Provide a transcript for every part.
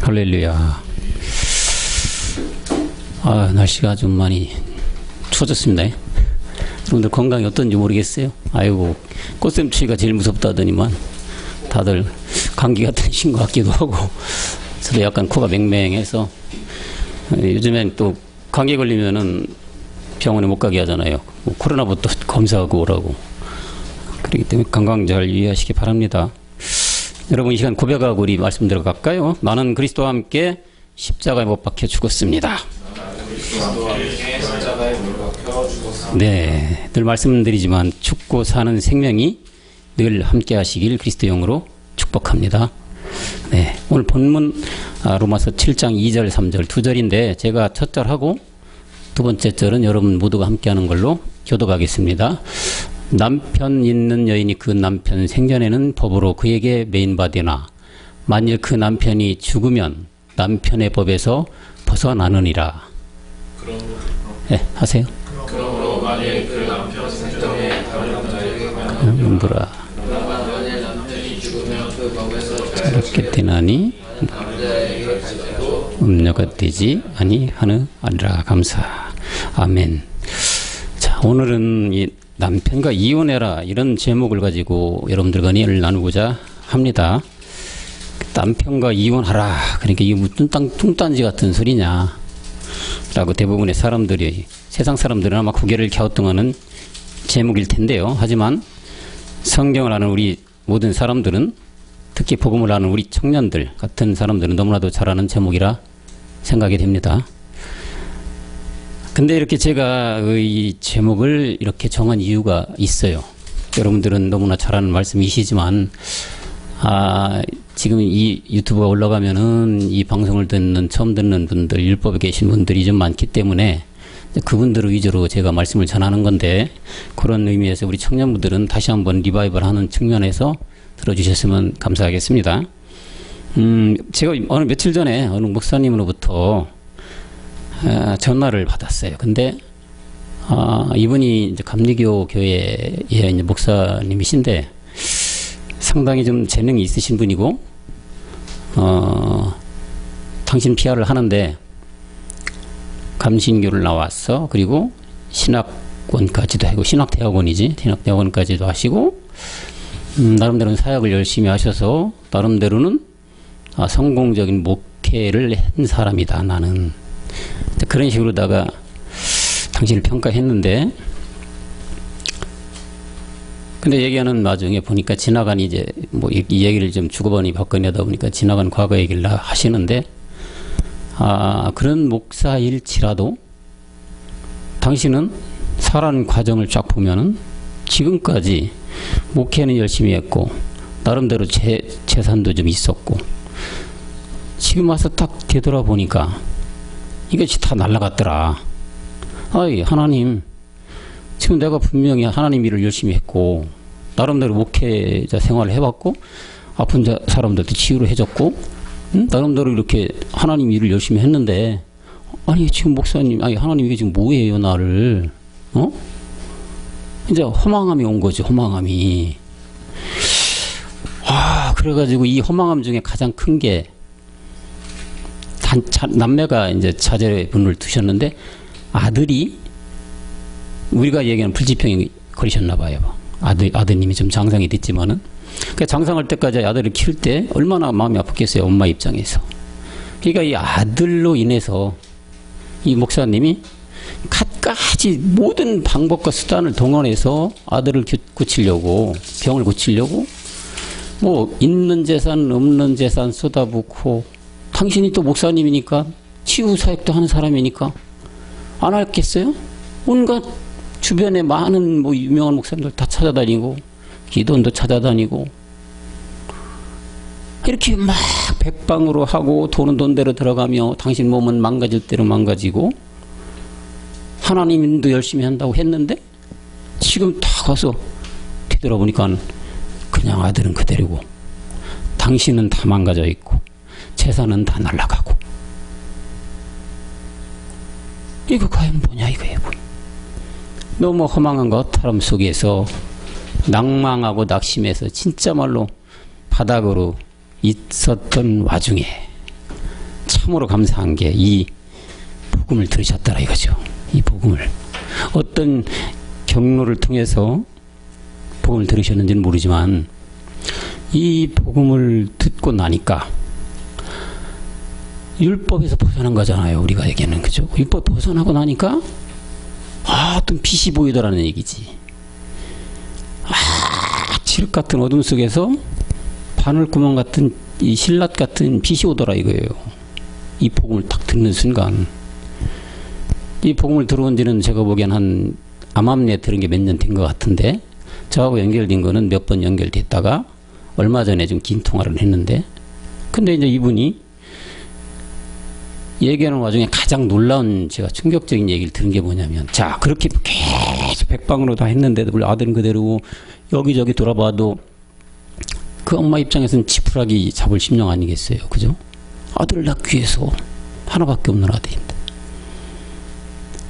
할렐루야. 날씨가 좀 많이 추워졌습니다. 여러분들 건강이 어떤지 모르겠어요. 아이고, 꽃샘추위가 제일 무섭다더니만 다들 감기 같으신 것 같기도 하고, 저도 약간 코가 맹맹해서 요즘엔 또 감기 걸리면은 병원에 못 가게 하잖아요. 코로나부터 검사하고 오라고. 그렇기 때문에 건강 잘 유의하시기 바랍니다. 여러분, 이 시간 고백하고 우리 말씀 들어갈까요? 나는 그리스도와 함께 십자가에 못 박혀 죽었습니다. 네, 늘 말씀드리지만 죽고 사는 생명이 늘 함께 하시길 그리스도 영으로 축복합니다. 네, 오늘 본문 로마서 7장 2절 3절 두 절인데 제가 첫 절하고 두 번째 절은 여러분 모두가 함께하는 걸로 교독하겠습니다. 남편 있는 여인이 그 남편 생전에는 법으로 그에게 매인받으나 만일 그 남편이 죽으면 남편의 법에서 벗어나느니라. 네, 하세요. 그러므로 만일 그 남편 생전에 다른 남자에게 만일 남편이 죽으면 그 법에서 저렇게 되나니 남자에게 음녀가 되지 아니하느니라. 감사. 아멘. 자, 오늘은 이 남편과 이혼해라 이런 제목을 가지고 여러분들과 이야기를 나누고자 합니다. 남편과 이혼하라, 그러니까 이게 무슨 뚱딴지 같은 소리냐 라고 대부분의 사람들이, 세상 사람들은 아마 고개를 갸우뚱하는 제목일 텐데요. 하지만 성경을 아는 우리 모든 사람들은, 특히 복음을 아는 우리 청년들 같은 사람들은 너무나도 잘 아는 제목이라 생각이 됩니다. 근데 이렇게 제가 이 제목을 이렇게 정한 이유가 있어요. 여러분들은 너무나 잘 아는 말씀이시지만, 지금 이 유튜브가 올라가면은 이 방송을 처음 듣는 분들, 율법에 계신 분들이 좀 많기 때문에 그분들을 위주로 제가 말씀을 전하는 건데, 그런 의미에서 우리 청년분들은 다시 한번 리바이벌 하는 측면에서 들어주셨으면 감사하겠습니다. 제가 어느 며칠 전에 어느 목사님으로부터 전화를 받았어요. 근데 이분이 이제 감리교 교회의 이제 목사님이신데 상당히 좀 재능이 있으신 분이고, 당신 PR을 하는데 감신교를 나왔어. 그리고 신학원까지도 하고, 신학대학원이지, 신학대학원까지도 하시고, 나름대로는 사역을 열심히 하셔서 나름대로는 성공적인 목회를 한 사람이다, 나는. 그런 식으로다가 당신을 평가했는데, 근데 얘기하는 와중에 보니까 지나간 이제 뭐 이 얘기를 좀 주고받니 바꿔내다 보니까 지나간 과거 얘기를 하시는데, 그런 목사일지라도 당신은 살아가는 과정을 쫙 보면은 지금까지 목회는 열심히 했고, 나름대로 재산도 좀 있었고, 지금 와서 딱 되돌아보니까 이것이 다 날아갔더라. 하나님, 지금 내가 분명히 하나님 일을 열심히 했고, 나름대로 목회자 생활을 해봤고, 아픈 사람들도 치유를 해줬고, 나름대로 이렇게 하나님 일을 열심히 했는데, 지금 목사님, 하나님 이게 지금 뭐예요, 나를? 이제 허망함이 온 거죠, 허망함이. 그래가지고 이 허망함 중에 가장 큰 게, 남매가 이제 자제분을 두셨는데, 아들이, 우리가 얘기하는 불지병이 걸리셨나 봐요. 아드님이 좀 장상이 됐지만은. 그러니까 장상할 때까지 아들을 키울 때 얼마나 마음이 아팠겠어요, 엄마 입장에서. 그러니까 이 아들로 인해서 이 목사님이 갖가지 모든 방법과 수단을 동원해서 아들을 고치려고, 병을 고치려고, 뭐 있는 재산 없는 재산 쏟아붓고, 당신이 또 목사님이니까 치유 사역도 하는 사람이니까 안 했겠어요? 온갖 주변에 많은 뭐 유명한 목사님들 다 찾아다니고, 기도원도 찾아다니고, 이렇게 막 백방으로 하고, 돈은 돈대로 들어가며, 당신 몸은 망가질 대로 망가지고, 하나님도 열심히 한다고 했는데, 지금 다 가서 뒤돌아보니까 그냥 아들은 그대로고, 당신은 다 망가져 있고, 재산은 다 날아가고, 이거 과연 뭐냐 이거예요. 너무 허망한 것 타람 속에서 낭망하고 낙심해서 진짜 말로 바닥으로 있었던 와중에 참으로 감사한 게 이 복음을 들으셨더라 이거죠. 이 복음을 어떤 경로를 통해서 복음을 들으셨는지는 모르지만 이 복음을 듣고 나니까 율법에서 벗어난 거잖아요. 우리가 얘기하는 그죠. 율법 벗어나고 나니까 어떤 빛이 보이더라는 얘기지. 칠흑 같은 어둠 속에서 바늘구멍 같은 이 실랏 같은 빛이 오더라 이거예요. 이 복음을 딱 듣는 순간. 이 복음을 들어온 지는 제가 보기엔 한 암암리에 들은 게 몇 년 된 것 같은데 저하고 연결된 거는 몇 번 연결됐다가 얼마 전에 좀 긴 통화를 했는데 근데 이제 이분이 얘기하는 와중에 가장 놀라운 제가 충격적인 얘기를 들은 게 뭐냐면 자 그렇게 계속 백방으로 다 했는데도 물론 아들은 그대로 여기저기 돌아봐도 그 엄마 입장에서는 지푸라기 잡을 심령 아니겠어요. 그죠? 아들을 낳기 위해서 하나밖에 없는 아들인데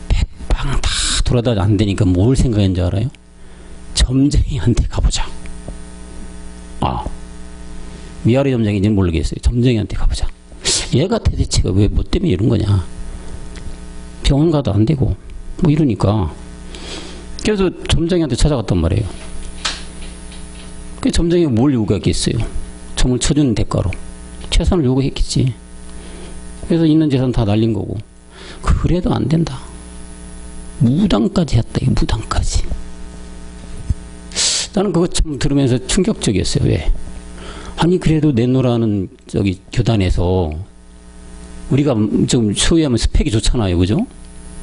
백방 다 돌아다녀 안 되니까 뭘 생각했는지 알아요? 점쟁이한테 가보자. 미아리 점쟁이인지는 모르겠어요. 점쟁이한테 가보자. 얘가 도대체가 왜 뭐 때문에 이런 거냐. 병원 가도 안 되고 뭐 이러니까 그래서 점쟁이한테 찾아갔단 말이에요. 그 점쟁이가 뭘 요구했겠어요. 점을 쳐주는 대가로 재산을 요구했겠지. 그래서 있는 재산 다 날린 거고 그래도 안 된다. 무당까지 했다. 이 무당까지. 나는 그거 참 들으면서 충격적이었어요. 왜? 아니 그래도 내노라는 저기 교단에서 우리가 좀 소위 하면 스펙이 좋잖아요. 그죠?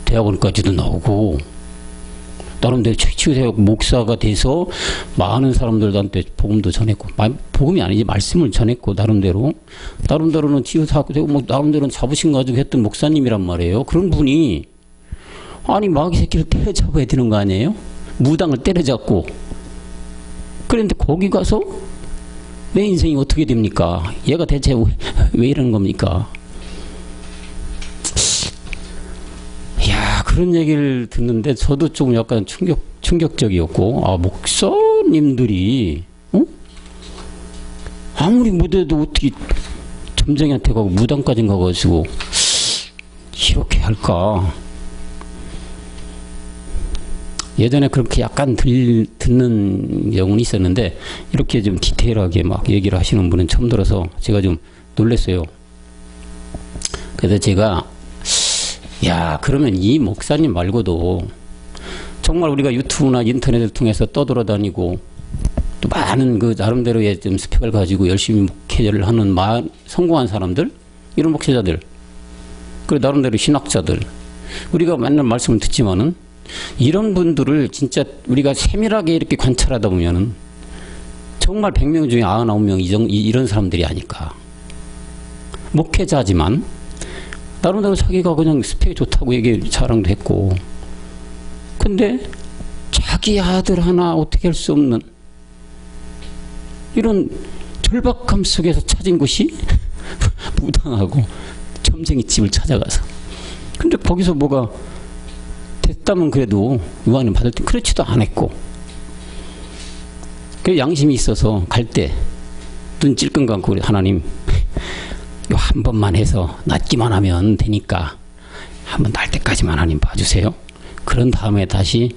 대학원까지도 나오고 나름대로 최치대학 목사가 돼서 많은 사람들한테 복음도 전했고 복음이 아니지 말씀을 전했고 나름대로는 치유사고 되고 뭐 나름대로는 자부심 가지고 했던 목사님이란 말이에요. 그런 분이 아니 마귀 새끼를 때려잡아야 되는 거 아니에요? 무당을 때려잡고 그런데 거기 가서 내 인생이 어떻게 됩니까? 얘가 대체 왜 이러는 겁니까? 이야, 그런 얘기를 듣는데 저도 좀 약간 충격적이었고, 목사님들이, 아무리 못해도 어떻게 점쟁이한테 가고 무당까지 가가지고, 이렇게 할까? 예전에 그렇게 약간 듣는 경우는 있었는데 이렇게 좀 디테일하게 막 얘기를 하시는 분은 처음 들어서 제가 좀 놀랐어요. 그래서 제가 그러면 이 목사님 말고도 정말 우리가 유튜브나 인터넷을 통해서 떠돌아다니고 또 많은 그 나름대로의 좀 스펙을 가지고 열심히 목회를 하는 성공한 사람들, 이런 목회자들, 그리고 나름대로 신학자들, 우리가 맨날 말씀을 듣지만은 이런 분들을 진짜 우리가 세밀하게 이렇게 관찰하다 보면은 정말 100명 중에 99명 이런 사람들이 아닐까. 목회자지만 나름대로 자기가 그냥 스펙이 좋다고 얘기 자랑도 했고 근데 자기 아들 하나 어떻게 할 수 없는 이런 절박함 속에서 찾은 곳이 무당하고 점쟁이 집을 찾아가서 근데 거기서 뭐가 됐다면 그래도 요한은 받을 때 그렇지도 않았고 그 양심이 있어서 갈 때 눈 찔끔 감고 우리 하나님 요 한 번만 해서 낫기만 하면 되니까 한번 날 때까지만 하나님 봐주세요. 그런 다음에 다시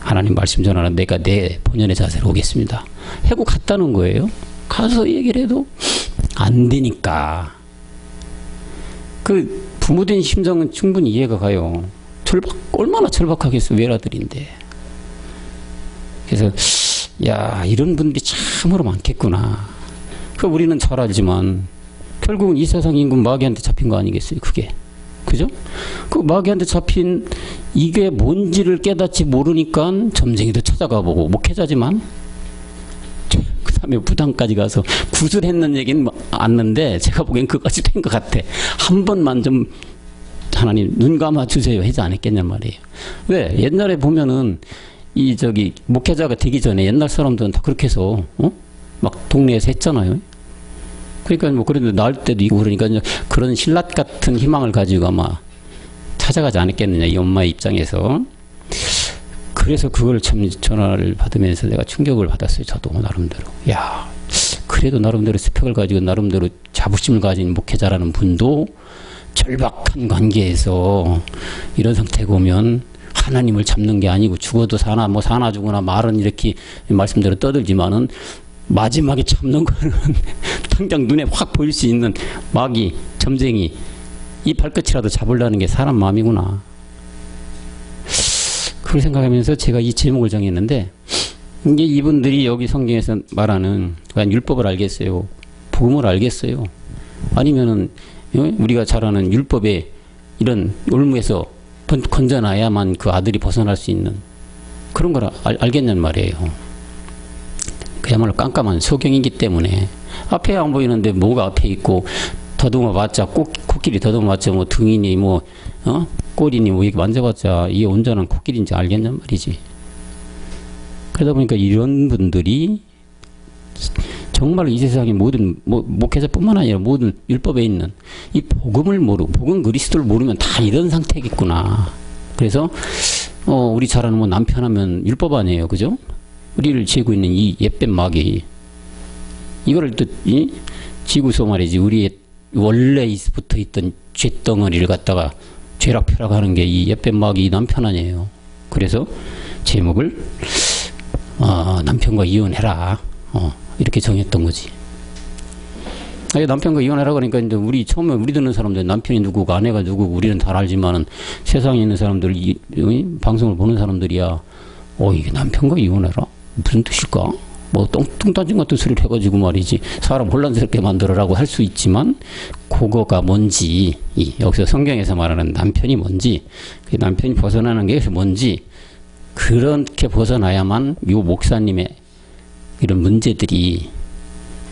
하나님 말씀 전하는 내가 내 본연의 자세로 오겠습니다. 해고 갔다는 거예요. 가서 얘기를 해도 안 되니까 그 부모된 심정은 충분히 이해가 가요. 얼마나 절박하겠어. 외라들인데. 그래서 이런 분들이 참으로 많겠구나. 우리는 잘 알지만 결국은 이 세상 인군 마귀한테 잡힌 거 아니겠어요. 그게. 그죠? 그 마귀한테 잡힌 이게 뭔지를 깨닫지 모르니까 점쟁이도 찾아가 보고 목회자지만 그 다음에 무당까지 가서 구슬했는 얘기는 않는데 제가 보기엔 그것이 된 것 같아. 한 번만 좀 하나님 눈 감아 주세요 하지 않았겠냔 말이에요. 왜? 옛날에 보면은 목회자가 되기 전에 옛날 사람들은 다 그렇게 해서 막 동네에서 했잖아요. 그러니까 뭐 그런데 나을 때도 있고 그러니까 그런 신랏 같은 희망을 가지고 아마 찾아가지 않았겠느냐 이 엄마의 입장에서. 그래서 그걸 참 전화를 받으면서 내가 충격을 받았어요. 저도 나름대로. 그래도 나름대로 스펙을 가지고 나름대로 자부심을 가진 목회자라는 분도 절박한 관계에서 이런 상태가 오면 하나님을 잡는 게 아니고 죽어도 사나 뭐 사나 죽거나 말은 이렇게 말씀대로 떠들지만은 마지막에 잡는 거는 당장 눈에 확 보일 수 있는 마귀, 점쟁이 이 발끝이라도 잡으려는 게 사람 마음이구나. 그걸 생각하면서 제가 이 제목을 정했는데 이게 이분들이 여기 성경에서 말하는 과연 율법을 알겠어요? 복음을 알겠어요? 아니면은 우리가 잘 아는 율법의 이런 올무에서 건져놔야만 그 아들이 벗어날 수 있는 그런 걸 알겠냐는 말이에요. 그야말로 깜깜한 소경이기 때문에 앞에 안 보이는데 뭐가 앞에 있고 더듬어 봤자 코끼리 더듬어 봤자 뭐 등이니 뭐 꼬리니 뭐 이렇게 만져봤자 이게 온전한 코끼리인지 알겠냔 말이지. 그러다 보니까 이런 분들이 정말 이 세상의 모든 목회자뿐만 아니라 모든 율법에 있는 이 복음을 모르고 복음 그리스도를 모르면 다 이런 상태겠구나. 그래서 우리 잘 아는 뭐 남편하면 율법 아니에요, 그죠? 우리를 지고 있는 이 옛뱀 마귀 이거를 또 지구서 말이지 우리의 원래 붙어 있던 죄덩어리를 갖다가 죄락펴락하는 게 이 옛뱀 마귀 남편 아니에요. 그래서 제목을 남편과 이혼해라 이렇게 정했던 거지. 남편과 이혼하라 그러니까 이제 우리 처음에 우리 듣는 사람들 남편이 누구고 아내가 누구고 우리는 다 알지만은 세상에 있는 사람들 방송을 보는 사람들이야 이게 남편과 이혼해라 무슨 뜻일까? 뭐 뚱딴지 같은 소리를 해가지고 말이지 사람 혼란스럽게 만들어라고 할 수 있지만 그거가 뭔지 여기서 성경에서 말하는 남편이 뭔지 그 남편이 벗어나는 게 뭔지 그렇게 벗어나야만 요 목사님의 이런 문제들이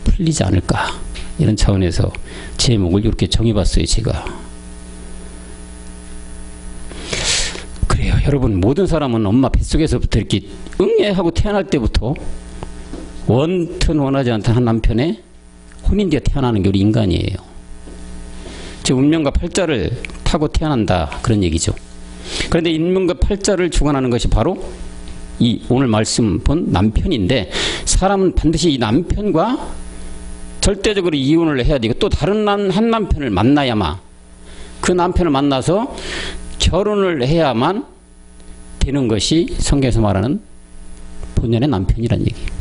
풀리지 않을까 이런 차원에서 제목을 이렇게 정해봤어요 제가. 그래요 여러분 모든 사람은 엄마 뱃속에서부터 이렇게 응애하고 태어날 때부터 원튼 원하지 않던 한 남편의 혼인되어 태어나는 게 우리 인간이에요. 즉 운명과 팔자를 타고 태어난다 그런 얘기죠. 그런데 운명과 팔자를 주관하는 것이 바로 이 오늘 말씀 본 남편인데 사람은 반드시 이 남편과 절대적으로 이혼을 해야 되고 또 다른 한 남편을 만나야만 그 남편을 만나서 결혼을 해야만 되는 것이 성경에서 말하는 본연의 남편이란 얘기예요.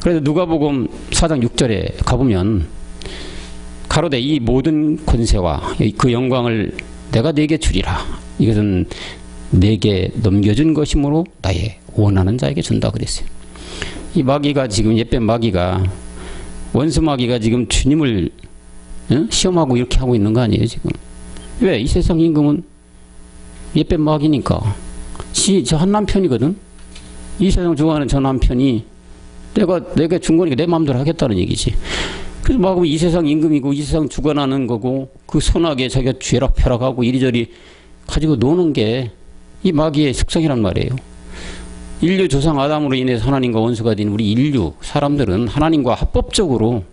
그래서 누가복음 4장 6절에 가보면 가로되 이 모든 권세와 그 영광을 내가 네게 주리라. 이것은 내게 넘겨준 것이므로 나의 원하는 자에게 준다 그랬어요. 이 마귀가 지금 옛뱀 마귀가 원수 마귀가 지금 주님을 시험하고 이렇게 하고 있는 거 아니에요 지금. 왜? 이 세상 임금은 옛뱀 마귀니까 저 한 남편이거든. 이 세상 좋아하는 저 남편이 내가 준 거니까 내 마음대로 하겠다는 얘기지. 그래서 막 이 세상 임금이고 이 세상 주관하는 거고 그 선하게 자기가 죄락펴락하고 이리저리 가지고 노는 게 이 마귀의 속성이란 말이에요. 인류 조상 아담으로 인해서 하나님과 원수가 된 우리 인류 사람들은 하나님과 합법적으로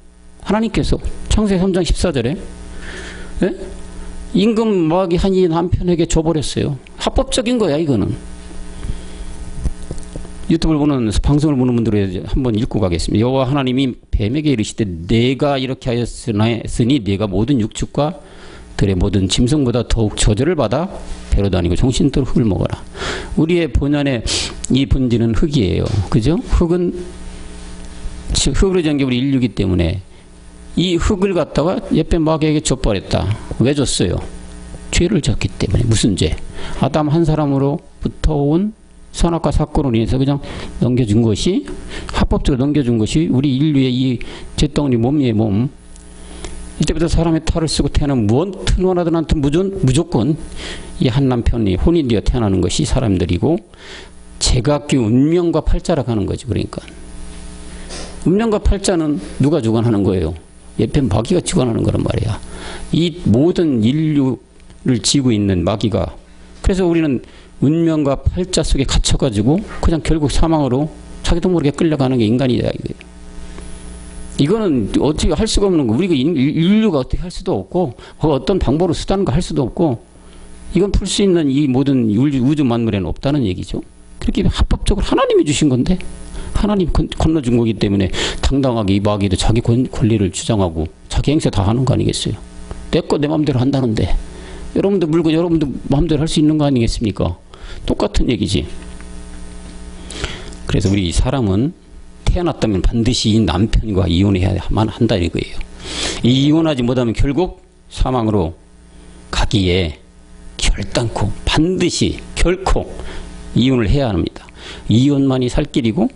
하나님께서 창세기 3장 14절에 임금 마귀 한 이 남편에게 줘버렸어요. 합법적인 거야 이거는. 유튜브를 보는 방송을 보는 분들에 한번 읽고 가겠습니다. 여호와 하나님이 뱀에게 이르시되 내가 이렇게 하였으니 내가 모든 육축과 들의 모든 짐승보다 더욱 저주를 받아 배로 다니고 정신대로 흙을 먹어라. 우리의 본연의 이 본질은 흙이에요. 그죠? 흙은 흙으로 된 게 우리 인류이기 때문에 이 흙을 갖다가 옛뱀 마귀에게 줘버렸다. 왜 줬어요? 죄를 졌기 때문에. 무슨 죄? 아담 한 사람으로부터 온 선악과 사건으로 인해서 그냥 넘겨준 것이 합법적으로 넘겨준 것이 우리 인류의 이 잿덩어리 몸의 몸 이때부터 사람의 탈을 쓰고 태어나면 무엇든 원하든 않든 무조건 이 한 남편이 혼인되어 태어나는 것이 사람들이고 제각기 운명과 팔자라고 하는 거지. 그러니까 운명과 팔자는 누가 주관하는 거예요? 옛뱀 마귀가 주관하는 거란 말이야. 이 모든 인류를 지고 있는 마귀가. 그래서 우리는 운명과 팔자 속에 갇혀가지고 그냥 결국 사망으로 자기도 모르게 끌려가는 게 인간이다. 이거는 어떻게 할 수가 없는 거. 우리가 인류가 어떻게 할 수도 없고 어떤 방법으로 수단과 할 수도 없고 이건 풀 수 있는 이 모든 우주 만물에는 없다는 얘기죠. 그렇게 합법적으로 하나님이 주신 건데 하나님 건너준 거기 때문에 당당하게 이 마귀도 자기 권리를 주장하고 자기 행세 다 하는 거 아니겠어요? 내 거 내 마음대로 한다는데 여러분들 물건 여러분들 마음대로 할 수 있는 거 아니겠습니까? 똑같은 얘기지. 그래서 우리 사람은 태어났다면 반드시 이 남편과 이혼해야만 한다 이거예요. 이혼하지 못하면 결국 사망으로 가기에 결단코 반드시 결코 이혼을 해야 합니다. 이혼만이 살 길이고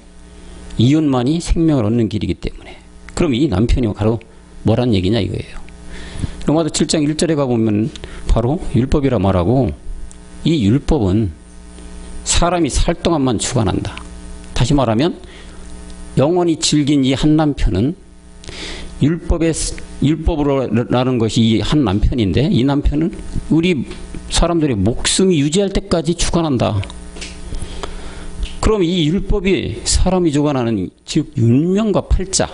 이혼만이 생명을 얻는 길이기 때문에. 그럼 이 남편이 바로 뭐란 얘기냐 이거예요. 로마서 7장 1절에 가보면 바로 율법이라 말하고 이 율법은 사람이 살 동안만 주관한다. 다시 말하면 영원히 즐긴 이 한 남편은 율법으로라는 것이 이 한 남편인데 이 남편은 우리 사람들의 목숨이 유지할 때까지 주관한다. 그럼 이 율법이 사람이 주관하는 즉 율명과 팔자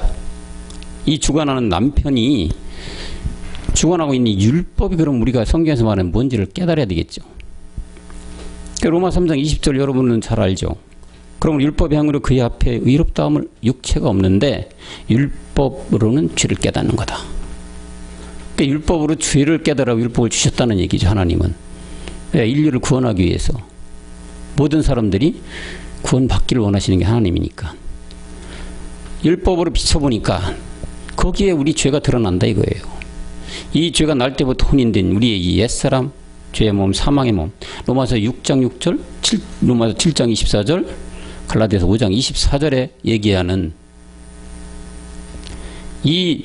이 주관하는 남편이 주관하고 있는 율법이 그럼 우리가 성경에서 말하는 뭔지를 깨달아야 되겠죠. 로마 3장 20절 여러분은 잘 알죠. 그럼 율법의 향으로 그의 앞에 의롭다함을 육체가 없는데 율법으로는 죄를 깨닫는 거다. 그러니까 율법으로 죄를 깨달아 율법을 주셨다는 얘기죠. 하나님은 인류를 구원하기 위해서 모든 사람들이 구원받기를 원하시는 게 하나님이니까 율법으로 비춰보니까 거기에 우리 죄가 드러난다 이거예요. 이 죄가 날 때부터 혼인된 우리의 이 옛사람 죄의 몸 사망의 몸 로마서 6장 6절 로마서 7장 24절 갈라디아서 5장 24절에 얘기하는 이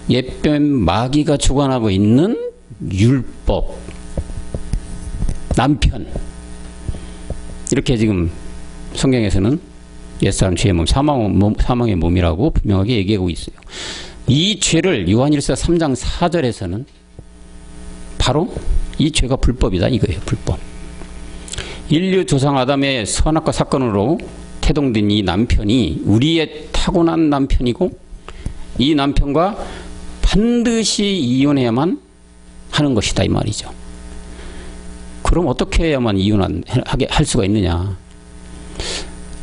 옛뱀 마귀가 주관하고 있는 율법 남편 이렇게 지금 성경에서는 옛사람 죄의 몸 사망의 몸이라고 분명하게 얘기하고 있어요. 이 죄를 요한일서 3장 4절에서는 바로 이 죄가 불법이다 이거예요. 불법. 인류 조상 아담의 선악과 사건으로 태동된 이 남편이 우리의 타고난 남편이고 이 남편과 반드시 이혼해야만 하는 것이다 이 말이죠. 그럼 어떻게 해야만 이혼하게 할 수가 있느냐.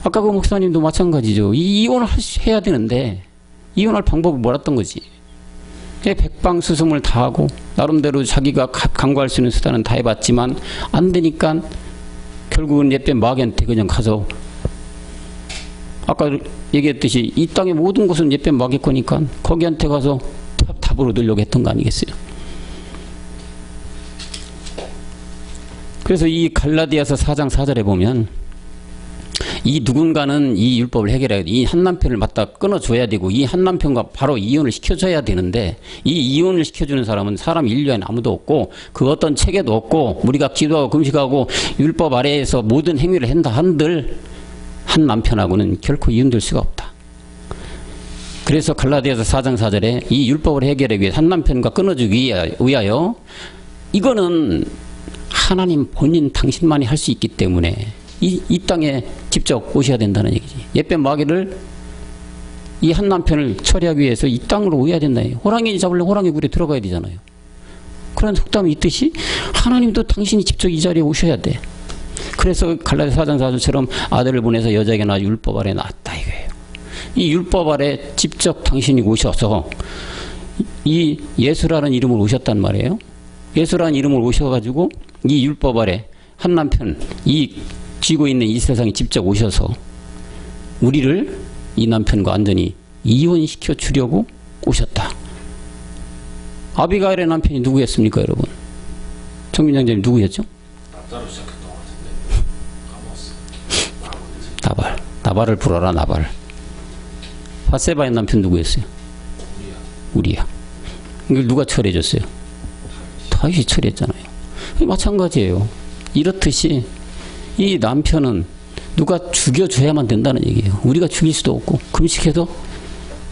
아까 그 목사님도 마찬가지죠. 이혼을 해야 되는데 이혼할 방법을 몰랐던 거지. 백방수송을 다 하고 나름대로 자기가 강구할 수 있는 수단은 다 해봤지만 안 되니까 결국은 옛뱀 마귀한테 그냥 가서 아까 얘기했듯이 이 땅의 모든 것은 옛뱀 마귀 거니까 거기한테 가서 답을 얻으려고 했던 거 아니겠어요. 그래서 이 갈라디아서 4장 4절에 보면 이 누군가는 이 율법을 해결해야 돼. 이 한 남편을 갖다 끊어줘야 되고 이 한 남편과 바로 이혼을 시켜줘야 되는데 이 이혼을 시켜주는 사람은 사람 인류에는 아무도 없고 그 어떤 체계도 없고 우리가 기도하고 금식하고 율법 아래에서 모든 행위를 한다 한들 한 남편하고는 결코 이혼될 수가 없다. 그래서 갈라디아서 4장 4절에 이 율법을 해결하기 위해 한 남편과 끊어주기 위하여 이거는 하나님 본인 당신만이 할 수 있기 때문에 이 땅에 직접 오셔야 된다는 얘기지. 옛뱀 마귀를 이 한 남편을 처리하기 위해서 이 땅으로 오야 된다요. 호랑이 잡으려면 호랑이 굴에 들어가야 되잖아요. 그런 속담이 있듯이 하나님도 당신이 직접 이 자리에 오셔야 돼. 그래서 갈라디아 4장 4절처럼 아들을 보내서 여자에게 낳아 율법 아래 낳았다 이거예요. 이 율법 아래 직접 당신이 오셔서 이 예수라는 이름으로 오셨단 말이에요. 예수라는 이름으로 오셔가지고 이 율법 아래 한 남편 이 쥐고 있는 이 세상에 직접 오셔서 우리를 이 남편과 완전히 이혼시켜 주려고 오셨다. 아비가일의 남편이 누구였습니까 여러분? 정민장님 누구였죠? 남자로 시작했던 것 같은데 까먹었어. 나발을 불어라 나발. 바세바의 남편 누구였어요? 우리야. 이걸 누가 처리해줬어요? 다윗이 처리했잖아요. 마찬가지예요. 이렇듯이 이 남편은 누가 죽여줘야만 된다는 얘기예요. 우리가 죽일 수도 없고 금식해도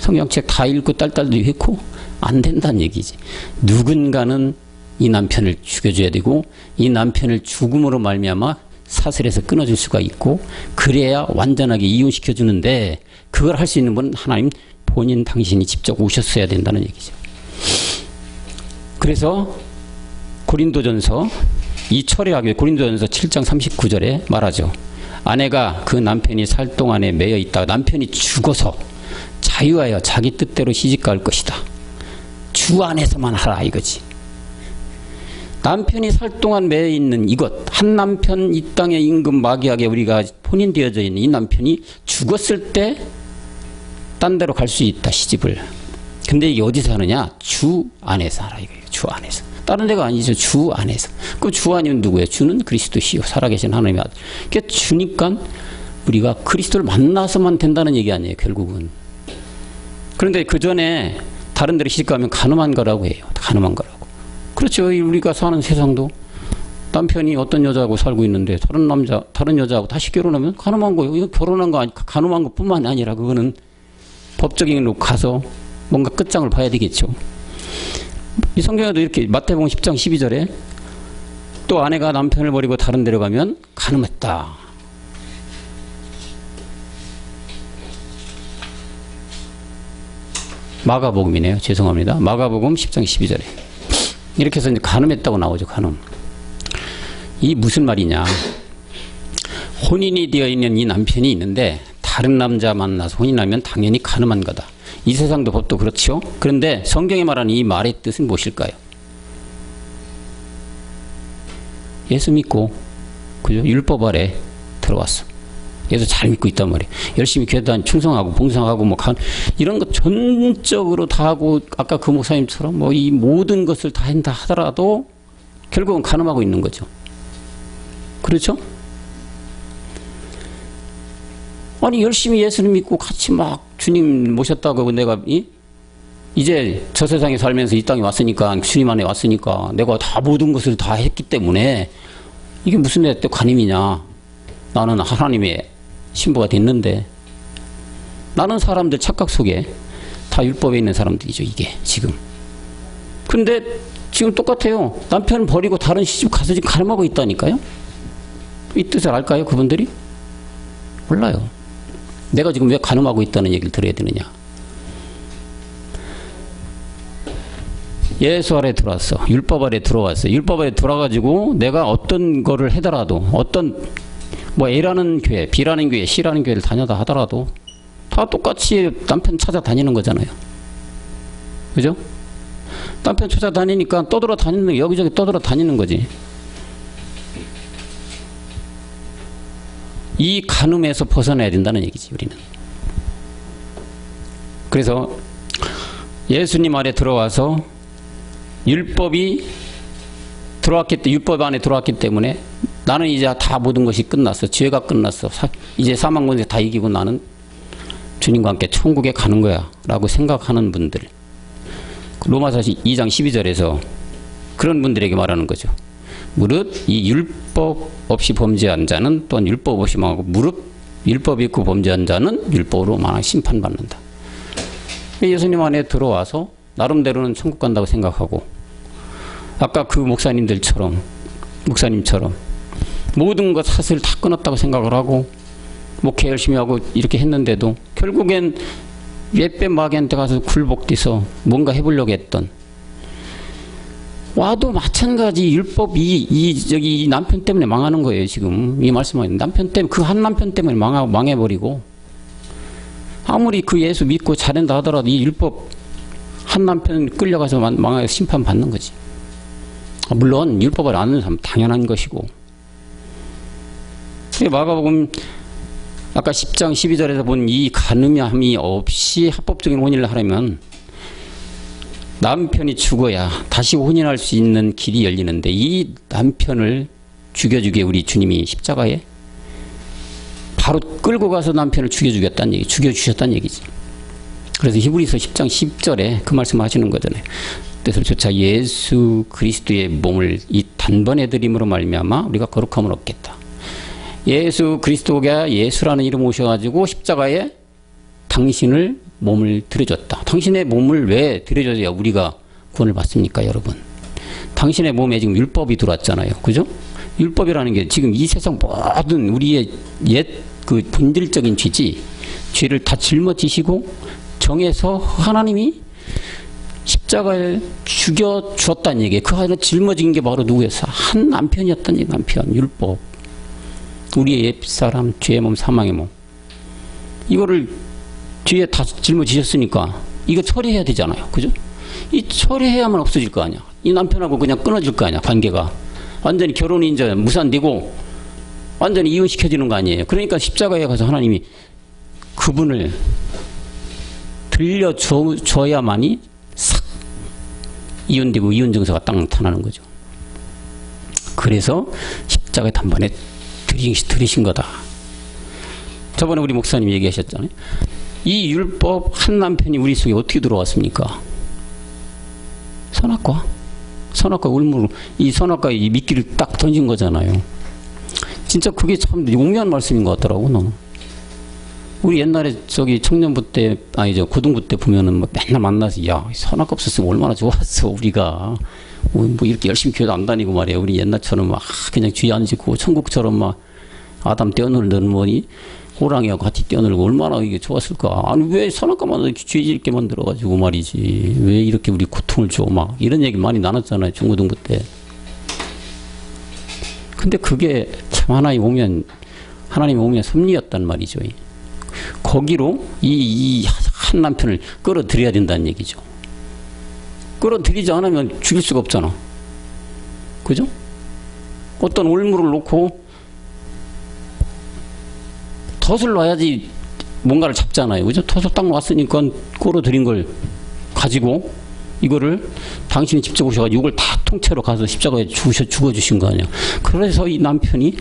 성경책 다 읽고 딸딸도 했고 안 된다는 얘기지. 누군가는 이 남편을 죽여줘야 되고 이 남편을 죽음으로 말미암아 사슬에서 끊어줄 수가 있고 그래야 완전하게 이혼시켜주는데 그걸 할 수 있는 분은 하나님 본인 당신이 직접 오셨어야 된다는 얘기죠. 그래서 고린도전서 이 철회하기 위해 고린도전서 7장 39절에 말하죠. 아내가 그 남편이 살 동안에 매여 있다가 남편이 죽어서 자유하여 자기 뜻대로 시집갈 것이다. 주 안에서만 하라 이거지. 남편이 살 동안 매여 있는 이것, 한 남편 이 땅의 임금 마귀에게 우리가 혼인되어져 있는 이 남편이 죽었을 때 딴 데로 갈 수 있다, 시집을. 근데 이게 어디서 하느냐? 주 안에서 하라 이거예요. 주 안에서. 다른 데가 아니죠. 주 안에서. 그 주 아니면 누구예요? 주는 그리스도시요 살아계신 하나님의 아들. 그러니까 주니까 우리가 그리스도를 만나서만 된다는 얘기 아니에요, 결국은. 그런데 그 전에 다른 데로 시집가면 가늠한 거라고 해요. 가늠한 거라고. 그렇죠. 우리가 사는 세상도 남편이 어떤 여자하고 살고 있는데 다른 여자하고 다시 결혼하면 가늠한 거예요. 이거 결혼한 거 아니, 가늠한 것뿐만이 아니라 그거는 법적인 로 가서 뭔가 끝장을 봐야 되겠죠. 이 성경에도 이렇게 마태복음 10장 12절에 또 아내가 남편을 버리고 다른 데로 가면 가늠했다. 마가복음이네요. 죄송합니다. 마가복음 10장 12절에 이렇게 해서 이제 가늠했다고 나오죠. 가늠. 이 무슨 말이냐? 혼인이 되어 있는 이 남편이 있는데 다른 남자 만나서 혼인하면 당연히 가늠한 거다. 이 세상도 법도 그렇죠. 그런데 성경이 말하는 이 말의 뜻은 무엇일까요? 예수 믿고 그죠? 율법 아래 들어왔어. 예수 잘 믿고 있단 말이에요. 열심히 교단 충성하고 봉사하고 뭐 이런 거 전적으로 다 하고 아까 그 목사님처럼 뭐 이 모든 것을 다 한다 하더라도 결국은 가늠하고 있는 거죠. 그렇죠? 아니 열심히 예수를 믿고 같이 막 주님 모셨다고 내가 이제 저 세상에 살면서 이 땅에 왔으니까 주님 안에 왔으니까 내가 다 모든 것을 다 했기 때문에 이게 무슨 내 때 관임이냐. 나는 하나님의 신부가 됐는데 나는 사람들 착각 속에 다 율법에 있는 사람들이죠. 이게 지금. 근데 지금 똑같아요. 남편 버리고 다른 시집 가서 지금 가늠하고 있다니까요. 이 뜻을 알까요? 그분들이? 몰라요. 내가 지금 왜 가늠하고 있다는 얘기를 들어야 되느냐. 예수 아래 들어왔어. 율법 아래 들어왔어. 율법 아래 들어와가지고 내가 어떤 거를 해더라도 어떤 뭐 A라는 교회, B라는 교회, C라는 교회를 다녀다 하더라도 다 똑같이 남편 찾아다니는 거잖아요. 그죠? 남편 찾아다니니까 떠돌아다니는 여기저기 떠돌아다니는 거지. 이 간음에서 벗어나야 된다는 얘기지, 우리는. 그래서 예수님 아래 들어와서 율법 안에 들어왔기 때문에 나는 이제 다 모든 것이 끝났어. 죄가 끝났어. 이제 사망권세 다 이기고 나는 주님과 함께 천국에 가는 거야 라고 생각하는 분들. 로마서 2장 12절에서 그런 분들에게 말하는 거죠. 무릇 이 율법 없이 범죄한 자는 또한 율법 없이 망하고 무릇 율법이 있고 범죄한 자는 율법으로 망하 심판받는다. 예수님 안에 들어와서 나름대로는 천국 간다고 생각하고 아까 그 목사님처럼 모든 것 사슬 다 끊었다고 생각을 하고 목회 열심히 하고 이렇게 했는데도 결국엔 옛뱀 마귀한테 가서 굴복돼서 뭔가 해보려고 했던 와도 마찬가지 율법이 이 남편 때문에 망하는 거예요. 지금 이 말씀하는 남편 때문에 그 한 남편 때문에 망해버리고 아무리 그 예수 믿고 잘한다 하더라도 이 율법 한 남편 끌려가서 망해서 심판 받는 거지. 물론 율법을 아는 사람 당연한 것이고 마가복음 아까 10장 12절에서 본 이 간음함이 없이 합법적인 혼인을 하려면 남편이 죽어야 다시 혼인할 수 있는 길이 열리는데 이 남편을 죽여주게 우리 주님이 십자가에 바로 끌고 가서 남편을 죽여주셨다는 얘기지. 그래서 히브리서 10장 10절에 그 말씀 하시는 거잖아요. 뜻을 쫓아 예수 그리스도의 몸을 이 단번에 드림으로 말미암아 우리가 거룩함을 얻겠다. 예수 그리스도가 예수라는 이름 오셔가지고 십자가에 당신을 몸을 들여줬다. 당신의 몸을 왜 들여줘야 우리가 구원을 받습니까, 여러분? 당신의 몸에 지금 율법이 들어왔잖아요. 그죠? 율법이라는 게 지금 이 세상 모든 우리의 옛 그 본질적인 죄를 다 짊어지시고 정해서 하나님이 십자가에 죽여 주었다는 얘기예요. 그 안에 짊어진 게 바로 누구였어? 한 남편이었다는 얘기, 남편, 율법. 우리의 옛사람, 죄의 몸, 사망의 몸. 이거를 뒤에 다 짊어지셨으니까 이거 처리해야 되잖아요. 그죠? 이 처리해야만 없어질 거 아니야. 이 남편하고 그냥 끊어질 거 아니야. 관계가. 완전히 결혼이 이제 무산되고 완전히 이혼시켜지는 거 아니에요. 그러니까 십자가에 가서 하나님이 그분을 들려줘야만이 싹 이혼되고 이혼 증서가 딱 나타나는 거죠. 그래서 십자가에 단번에 들이신 거다. 저번에 우리 목사님이 얘기하셨잖아요. 이 율법 한 남편이 우리 속에 어떻게 들어왔습니까? 선악과 울무로 이 선악과 이 미끼를 딱 던진 거잖아요. 진짜 그게 참 용이한 말씀인 것 같더라고. 너는. 우리 옛날에 저기 청년부 때 아니죠 고등부 때 보면은 막 맨날 만나서 야 선악과 없었으면 얼마나 좋았어 우리가 뭐 이렇게 열심히 교회도 안 다니고 말이야. 우리 옛날처럼 막 그냥 뒤에 앉고 천국처럼 막 아담 떼어놀던 뭐니 호랑이하고 같이 뛰어놀고 얼마나 이게 좋았을까. 아니 왜 선악과만 이렇게 죄짓게 만들어가지고 말이지. 왜 이렇게 우리 고통을 줘. 막 이런 얘기 많이 나눴잖아요. 중고등부 때. 근데 그게 참 하나님의 오면 섭리였단 말이죠. 거기로 이 한 남편을 끌어들여야 된다는 얘기죠. 끌어들이지 않으면 죽일 수가 없잖아. 그죠? 어떤 올무를 놓고 덫을 놔야지 뭔가를 잡잖아요. 그죠? 덫을 딱 놨으니까 끌어들인 걸 가지고 이거를 당신이 직접 오셔가지고 이걸 다 통째로 가서 십자가에 죽어주신 거 아니에요. 그래서 이 남편이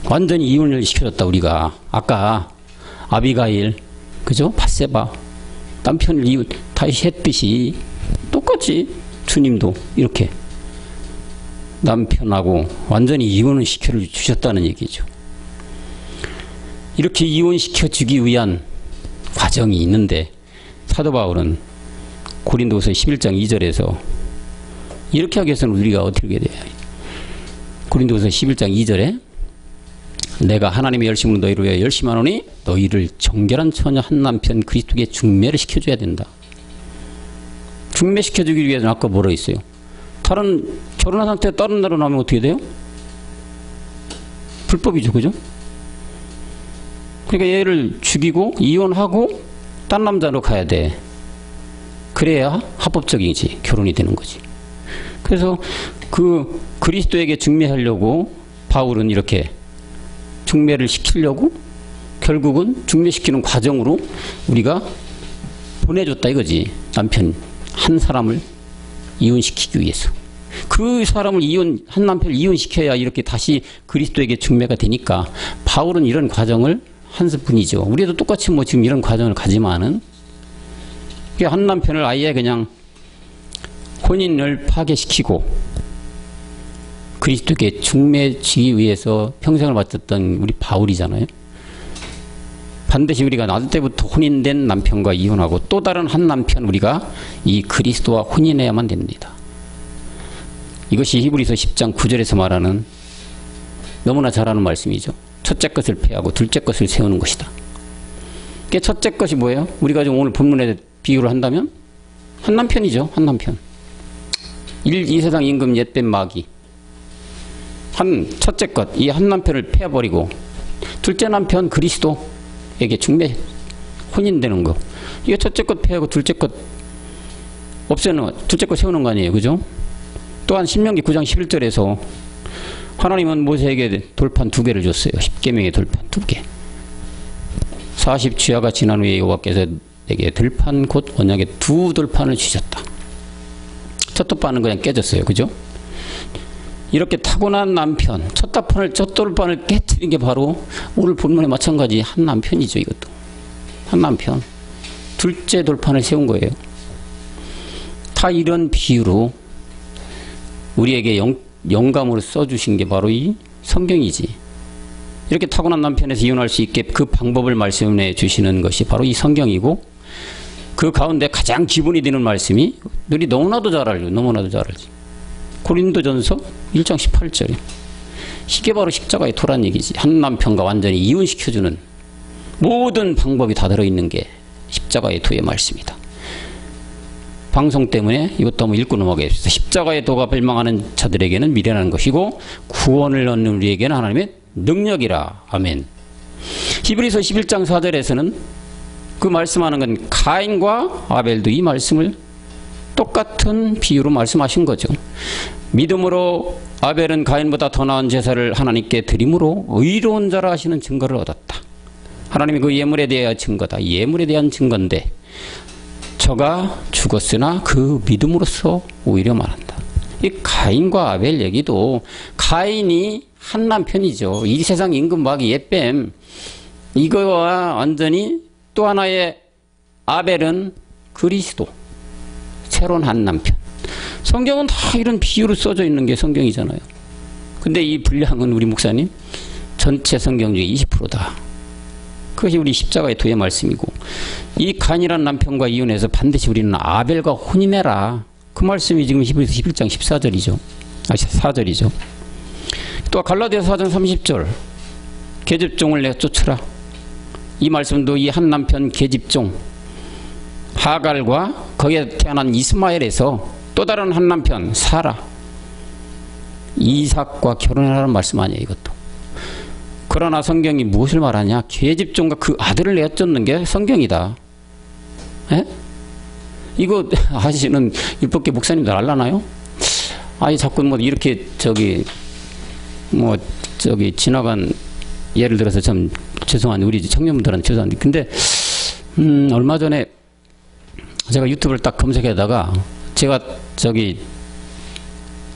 완전히 이혼을 시켜줬다. 우리가 아까 아비가일 그죠? 밧세바 남편을 이혼 다시 했듯이 똑같이 주님도 이렇게 남편하고 완전히 이혼을 시켜주셨다는 얘기죠. 이렇게 이혼시켜주기 위한 과정이 있는데 사도 바울은 고린도서 11장 2절에서 이렇게 하기 위해서는 우리가 어떻게 돼요? 고린도서 11장 2절에 내가 하나님의 열심으로 너희를 위하여 열심하노니 너희를 정결한 처녀 한 남편 그리스도께 중매를 시켜줘야 된다. 중매시켜주기 위해서는 아까 뭐라 했어요? 다른 결혼한 상태에 다른 나라로 나면 어떻게 돼요? 불법이죠. 그죠? 그러니까 얘를 죽이고 이혼하고 딴 남자로 가야 돼. 그래야 합법적이지. 결혼이 되는 거지. 그래서 그 그리스도에게 중매하려고 바울은 이렇게 중매를 시키려고 결국은 중매시키는 과정으로 우리가 보내줬다 이거지. 남편 한 사람을 이혼시키기 위해서. 그 사람을 한 남편을 이혼시켜야 이렇게 다시 그리스도에게 중매가 되니까 바울은 이런 과정을 한 뿐이죠. 우리도 똑같이 뭐 지금 이런 과정을 가지만은 한 남편을 아예 그냥 혼인을 파괴시키고 그리스도께 중매지기 위해서 평생을 바쳤던 우리 바울이잖아요. 반드시 우리가 낮을 때부터 혼인된 남편과 이혼하고 또 다른 한 남편 우리가 이 그리스도와 혼인해야만 됩니다. 이것이 히브리서 10장 9절에서 말하는 너무나 잘 아는 말씀이죠. 첫째 것을 폐하고 둘째 것을 세우는 것이다. 첫째 것이 뭐예요? 우리가 지금 오늘 본문에 비유를 한다면 한 남편이죠. 한 남편. 이 세상 임금 옛뱀 마귀. 첫째 것, 이 한 남편을 패버리고 둘째 남편 그리스도에게 중매 혼인되는 거. 이게 첫째 것 패하고 둘째 것 둘째 것 세우는 거 아니에요. 그죠? 또한 신명기 9장 11절에서 하나님은 모세에게 돌판 2개를 줬어요. 10계명의 돌판 2개. 40주야가 지난 후에 여호와께서 내게 들판 곧 언약의 2 돌판을 주셨다. 첫 돌판은 그냥 깨졌어요. 그죠? 이렇게 타고난 남편, 첫 돌판을 깨뜨린 게 바로 오늘 본문에 마찬가지 한 남편이죠. 이것도 한 남편. 둘째 돌판을 세운 거예요. 다 이런 비유로 우리에게 영감으로 써주신 게 바로 이 성경이지. 이렇게 타고난 남편에서 이혼할 수 있게 그 방법을 말씀해 주시는 것이 바로 이 성경이고, 그 가운데 가장 기본이 되는 말씀이 우리 너무나도 잘 알지. 고린도전서 1장 18절에 이게 바로 십자가의 도란 얘기지. 한 남편과 완전히 이혼시켜주는 모든 방법이 다 들어있는 게 십자가의 도의 말씀이다. 방송 때문에 이것도 한번 읽고 넘어가겠습니다. 십자가의 도가 멸망하는 자들에게는 미련한 것이고 구원을 얻는 우리에게는 하나님의 능력이라. 아멘. 히브리서 11장 4절에서는 그 말씀하는 건 가인과 아벨도 이 말씀을 똑같은 비유로 말씀하신 거죠. 믿음으로 아벨은 가인보다 더 나은 제사를 하나님께 드림으로 의로운 자라 하시는 증거를 얻었다. 하나님이 그 예물에 대한 증거다. 예물에 대한 증거인데 저가 죽었으나 그 믿음으로써 오히려 말한다. 이 가인과 아벨 얘기도 가인이 한 남편이죠. 이 세상 임금박이 예뱀 이거와 완전히 또 하나의 아벨은 그리스도 새로운 한 남편. 성경은 다 이런 비유로 써져 있는 게 성경이잖아요. 근데 이 분량은 우리 목사님 전체 성경 중에 20%다. 그것이 우리 십자가의 도의 말씀이고 이 가인이라는 남편과 이혼해서 반드시 우리는 아벨과 혼인해라. 그 말씀이 지금 히브리서 11장 14절이죠. 4절이죠. 또 갈라디아서 4장 30절 계집종을 내가 쫓으라. 이 말씀도 이 한 남편 계집종 하갈과 거기에 태어난 이스마엘에서 또 다른 한 남편 사라 이삭과 결혼하라는 말씀 아니에요. 이것도. 그러나 성경이 무엇을 말하냐? 계집종과 그 아들을 내쫓는 게 성경이다. 에? 이거 아시는 율법계 목사님들 알라나요? 아니 자꾸 뭐 이렇게 지나간 예를 들어서 참 죄송한 우리 청년분들은 죄송한데 근데 얼마 전에 제가 유튜브를 딱 검색하다가 제가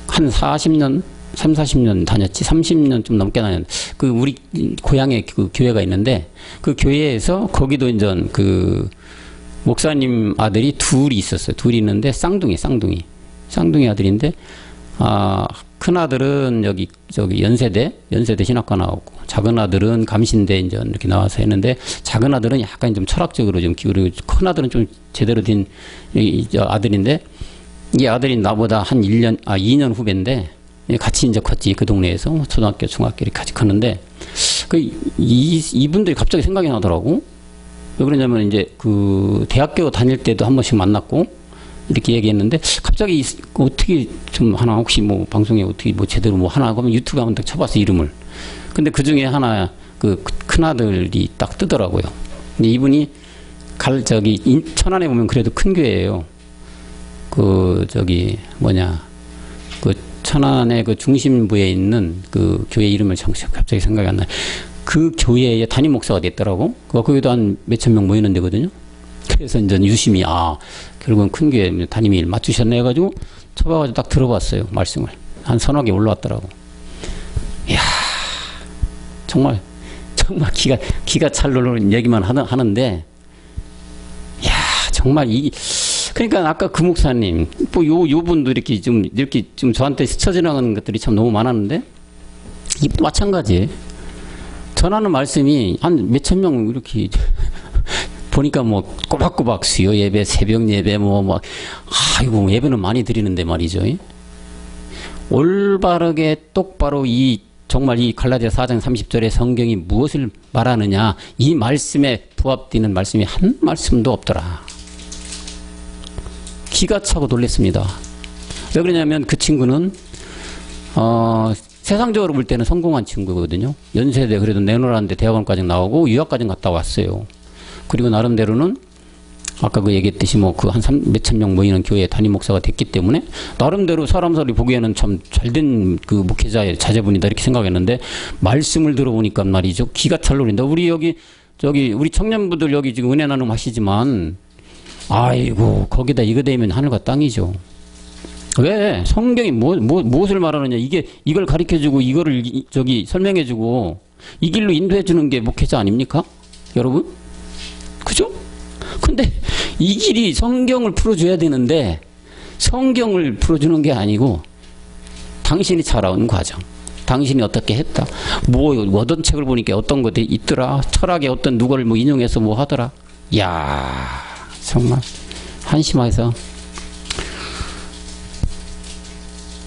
한 40년 30-40년 다녔지 30년 좀 넘게 다녔는데 그 우리 고향에 그 교회가 있는데 그 교회에서 거기도 이제 그 목사님 아들이 둘이 있었어요. 둘이 있는데 쌍둥이 아들인데 큰 아들은 연세대 신학과 나오고 작은 아들은 감신대 이제 이렇게 나와서 했는데 작은 아들은 약간 좀 철학적으로 좀 기울이고 큰 아들은 좀 제대로 된 아들인데 이 아들이 나보다 한 2년 후배인데 같이 이제 컸지 그 동네에서 초등학교 중학교 이렇게 같이 컸는데 이분들이 갑자기 생각이 나더라고. 왜 그러냐면 이제 그 대학교 다닐 때도 한 번씩 만났고 이렇게 얘기했는데 갑자기 어떻게 좀 하나 혹시 뭐 방송에 어떻게 뭐 제대로 뭐 하나 하면 유튜브 한번 딱 쳐봤어 이름을. 근데 그 중에 하나 그 큰아들이 딱 뜨더라고요. 근데 이분이 천안에 보면 그래도 큰 교회예요. 그 천안의 그 중심부에 있는 그 교회 이름을 갑자기 생각이 안 나요. 그 교회의 담임 목사가 됐더라고. 거기도 한 몇천 명 모이는 데거든요. 그래서 이제 유심히 결국은 큰 교회 담임일 맞추셨네 해가지고 쳐봐가지고 딱 들어봤어요. 말씀을. 한 서너 개 올라왔더라고. 이야 정말 기가 찰르는 얘기만 하는데 이야 정말 그러니까 아까 그 목사님 요 분도 이렇게 좀 저한테 스쳐 지나가는 것들이 참 너무 많았는데 이것도 마찬가지예요. 전하는 말씀이 한 몇천 명 이렇게 보니까 뭐 꼬박꼬박 수요 예배, 새벽 예배 아이고 예배는 많이 드리는데 말이죠. 올바르게 똑바로 정말 이 갈라디아 4장 30절의 성경이 무엇을 말하느냐 이 말씀에 부합되는 말씀이 한 말씀도 없더라. 기가 차고 놀랐습니다. 왜 그러냐면 그 친구는 세상적으로 볼 때는 성공한 친구거든요. 연세대 그래도 내노라는데 대학원까지 나오고 유학까지 갔다 왔어요. 그리고 나름대로는 아까 그 얘기했듯이 그 한 몇천 명 모이는 교회 담임 목사가 됐기 때문에 나름대로 사람들이 보기에는 참 잘된 그 목회자의 자제분이다 이렇게 생각했는데 말씀을 들어보니까 말이죠. 기가 찰 노린다. 우리 우리 청년분들 여기 지금 은혜 나눔 하시지만 아이고 거기다 이거 되면 하늘과 땅이죠. 왜? 성경이 무엇을 말하느냐. 이걸 가르쳐주고 이거를 설명해주고 이 길로 인도해주는 게 목회자 아닙니까? 여러분? 그죠? 근데 이 길이 성경을 풀어줘야 되는데 성경을 풀어주는 게 아니고 당신이 자라온 과정, 당신이 어떻게 했다, 어떤 책을 보니까 어떤 것들이 있더라, 철학의 어떤 누구를 인용해서 하더라. 이야 정말 한심해서.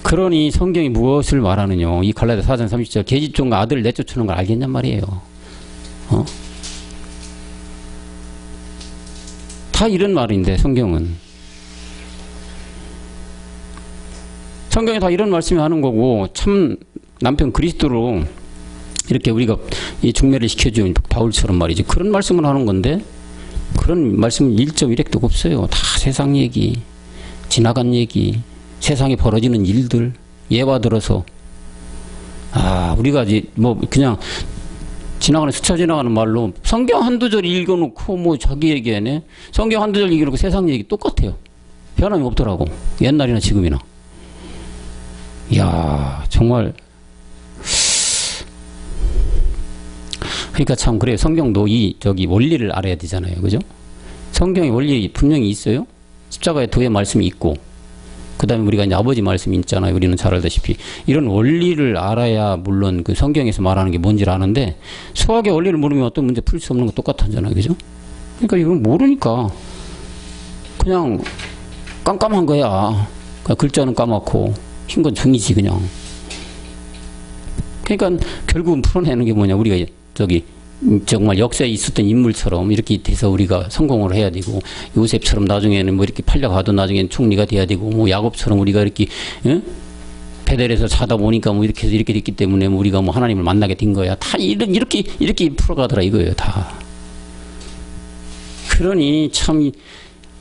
그러니 성경이 무엇을 말하느냐. 이 갈라디아 4장 30절 계집종과 아들을 내쫓는 걸 알겠냔 말이에요. 다 이런 말인데 성경이 다 이런 말씀이 하는 거고 참 남편 그리스도로 이렇게 우리가 이 중매를 시켜준 바울처럼 말이죠. 그런 말씀을 하는 건데 그런 말씀은 1.1핵도 없어요. 다 세상 얘기, 지나간 얘기, 세상에 벌어지는 일들, 예와 들어서 우리가 이제 뭐 그냥 지나가는 스쳐 지나가는 말로 성경 한두 절 읽어놓고 뭐 자기 얘기하네. 성경 한두 절 읽어놓고 세상 얘기 똑같아요. 변함이 없더라고. 옛날이나 지금이나. 이야, 정말. 그러니까 참 그래요. 성경도 저기 원리를 알아야 되잖아요. 그죠? 성경의 원리 분명히 있어요. 십자가의 도의 말씀이 있고, 그 다음에 우리가 이제 아버지 말씀이 있잖아요. 우리는 잘 알다시피. 이런 원리를 알아야 물론 그 성경에서 말하는 게 뭔지를 아는데, 수학의 원리를 모르면 어떤 문제 풀 수 없는 거 똑같잖아요. 그죠? 그러니까 이건 모르니까, 그냥 깜깜한 거야. 그러니까 글자는 까맣고, 흰 건 종이지, 그냥. 그러니까 결국은 풀어내는 게 뭐냐. 우리가 저기, 정말 역사에 있었던 인물처럼 이렇게 돼서 우리가 성공을 해야 되고, 요셉처럼 나중에는 뭐 이렇게 팔려가도 나중에는 총리가 돼야 되고, 뭐 야곱처럼 우리가 이렇게 베델에서 자다 보니까 뭐 이렇게 해서 이렇게 됐기 때문에 뭐 우리가 뭐 하나님을 만나게 된 거야. 다 이렇게 풀어가더라 이거예요. 다. 그러니 참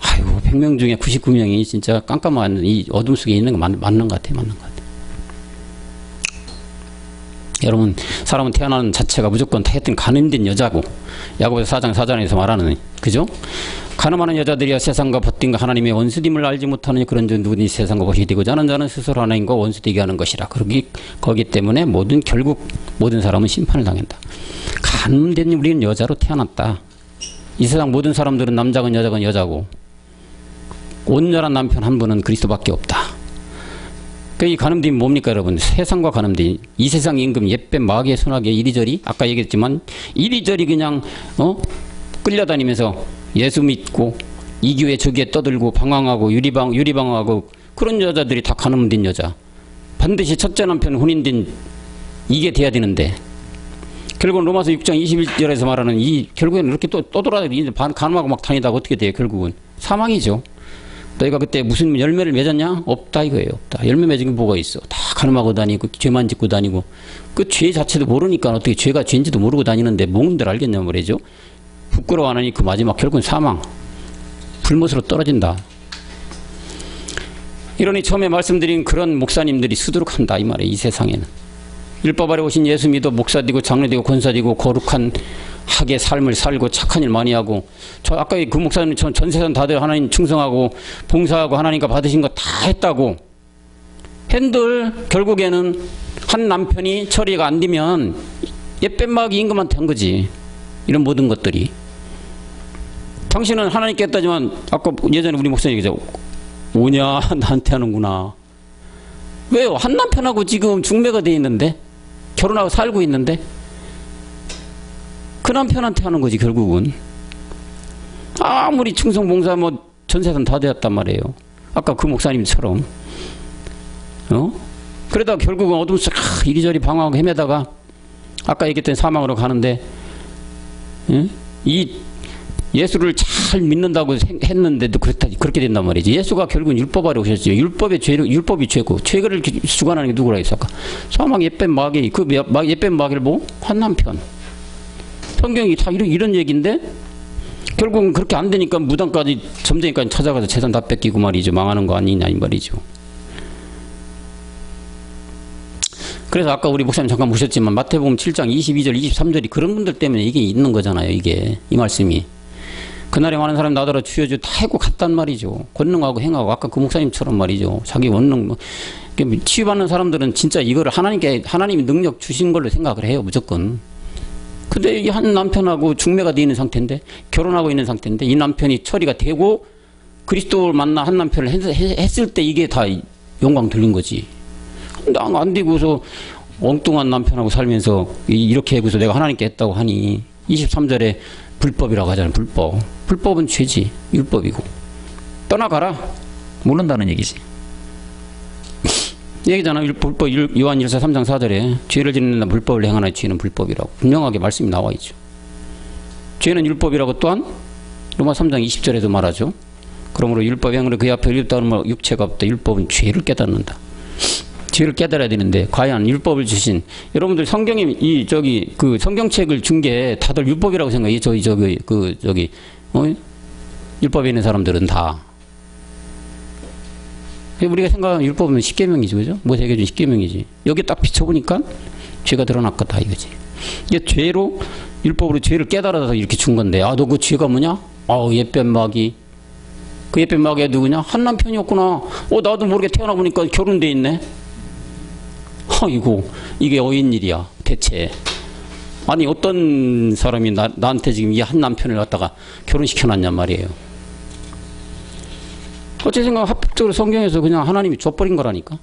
100명 중에 99명이 진짜 깜깜한 이 어둠 속에 있는 거 맞는 것 같아요. 맞는 것 같아요. 여러분, 사람은 태어나는 자체가 무조건 하여튼 가늠된 여자고, 야고보서 4장 4절에서 말하는, 그죠? 가늠하는 여자들이야 세상과 벗긴가 하나님의 원수됨을 알지 못하는 그런 자 누구든지 세상과 벗이 되고자 하는 자는 스스로 하나님과 원수되게 하는 것이라. 거기 때문에 결국 모든 사람은 심판을 당한다. 가늠된 우리는 여자로 태어났다. 이 세상 모든 사람들은 남자건 여자건 여자고, 온전한 남편 한 분은 그리스도밖에 없다. 이 가늠됨이 뭡니까, 여러분? 세상과 가늠됨. 이 세상 임금, 옛뱀, 마귀의 손아귀에 이리저리, 아까 얘기했지만, 이리저리 그냥, 끌려다니면서 예수 믿고, 이 교회 저 교회 떠들고, 방황하고, 유리방황하고, 그런 여자들이 다 가늠된 여자. 반드시 첫째 남편 혼인된, 이게 돼야 되는데, 결국은 로마서 6장 21절에서 말하는 결국에는 이렇게 또 돌아다니고, 가늠하고 막 다니다가 어떻게 돼요, 결국은? 사망이죠. 너희가 그때 무슨 열매를 맺었냐? 없다 이거예요. 없다. 열매 맺은 게 뭐가 있어? 다 가늠하고 다니고 죄만 짓고 다니고 그 죄 자체도 모르니까 어떻게 죄가 죄인지도 모르고 다니는데 뭔들 알겠냐 말이죠. 부끄러워 안 하니 그 마지막 결국은 사망. 불못으로 떨어진다. 이러니 처음에 말씀드린 그런 목사님들이 수두룩한다 이 말이에요. 이 세상에는. 율법 아래 오신 예수 믿어 목사되고 장로되고 권사되고 거룩한 하게 삶을 살고 착한 일 많이 하고, 아까 그 목사님 전 세상 다들 하나님 충성하고 봉사하고 하나님과 받으신 거 다 했다고 핸들 결국에는 한 남편이 처리가 안 되면 옛뱀마귀 임금한테 한 거지. 이런 모든 것들이. 당신은 하나님께 했다지만 아까 예전에 우리 목사님 얘기했죠. 오냐 나한테 하는구나. 왜요? 한 남편하고 지금 중매가 돼 있는데, 결혼하고 살고 있는데 그 남편한테 하는 거지 결국은. 아무리 충성봉사 뭐 전세산 다 되었단 말이에요. 아까 그 목사님처럼. 그러다가 결국은 어둠 속 이리저리 방황하고 헤매다가 아까 얘기했던 사망으로 가는데, 이 예수를 잘 믿는다고 했는데도 그렇게 된단 말이지. 예수가 결국은 율법 아래 오셨죠. 율법이 죄고, 죄를 주관하는 게 누구라 했어? 아까 사망 옛뱀 마귀, 그 옛뱀 마귀를 뭐? 한 남편. 성경이 다 이런 얘기인데, 결국은 그렇게 안 되니까 무당까지, 점쟁이까지 찾아가서 재산 다 뺏기고 말이죠. 망하는 거 아니냐, 이 말이죠. 그래서 아까 우리 목사님 잠깐 보셨지만, 마태복음 7장 22절, 23절이 그런 분들 때문에 이게 있는 거잖아요, 이게. 이 말씀이. 그날에 많은 사람이 나더러 주여 다 해고 갔단 말이죠. 권능하고 행하고, 아까 그 목사님처럼 말이죠. 자기 원능, 치유받는 사람들은 진짜 이거를 하나님이 능력 주신 걸로 생각을 해요, 무조건. 근데 이 한 남편하고 중매가 되어 있는 상태인데, 결혼하고 있는 상태인데, 이 남편이 처리가 되고 그리스도를 만나 한 남편을 했을 때 이게 다 영광 돌린 거지. 안 되고서 엉뚱한 남편하고 살면서 이렇게 하고서 내가 하나님께 했다고 하니, 23절에 불법이라고 하잖아요. 불법은 죄지. 율법이고. 떠나가라. 모른다는 얘기지. 얘기잖아. 불법, 요한 1서 3장 4절에 죄를 짓는다 불법을 행하나니 죄는 불법이라고 분명하게 말씀이 나와 있죠. 죄는 율법이라고 또한 로마 3장 20절에도 말하죠. 그러므로 율법 행으로 그 앞에 율법은 육체가 없다. 율법은 죄를 깨닫는다. 죄를 깨달아야 되는데 과연 율법을 주신 여러분들 성경이 그 성경책을 준 게 다들 율법이라고 생각해요. 율법에 있는 사람들은 다. 우리가 생각하는 율법은 10계명이죠, 그죠? 모세에게 준 10계명이지. 여기 딱 비춰보니까 죄가 드러났겠다 이거지. 이게 죄로 율법으로 죄를 깨달아서 이렇게 준 건데, 너 그 죄가 뭐냐? 옛뱀 마귀. 그 옛뱀 마귀가 누구냐? 한 남편이었구나. 나도 모르게 태어나 보니까 결혼돼 있네. 아이고, 이게 어인 일이야, 대체. 아니, 어떤 사람이 나한테 지금 이 한 남편을 갖다가 결혼시켜놨냔 말이에요. 어째 생각 합법적으로 성경에서 그냥 하나님이 줘버린 거라니까.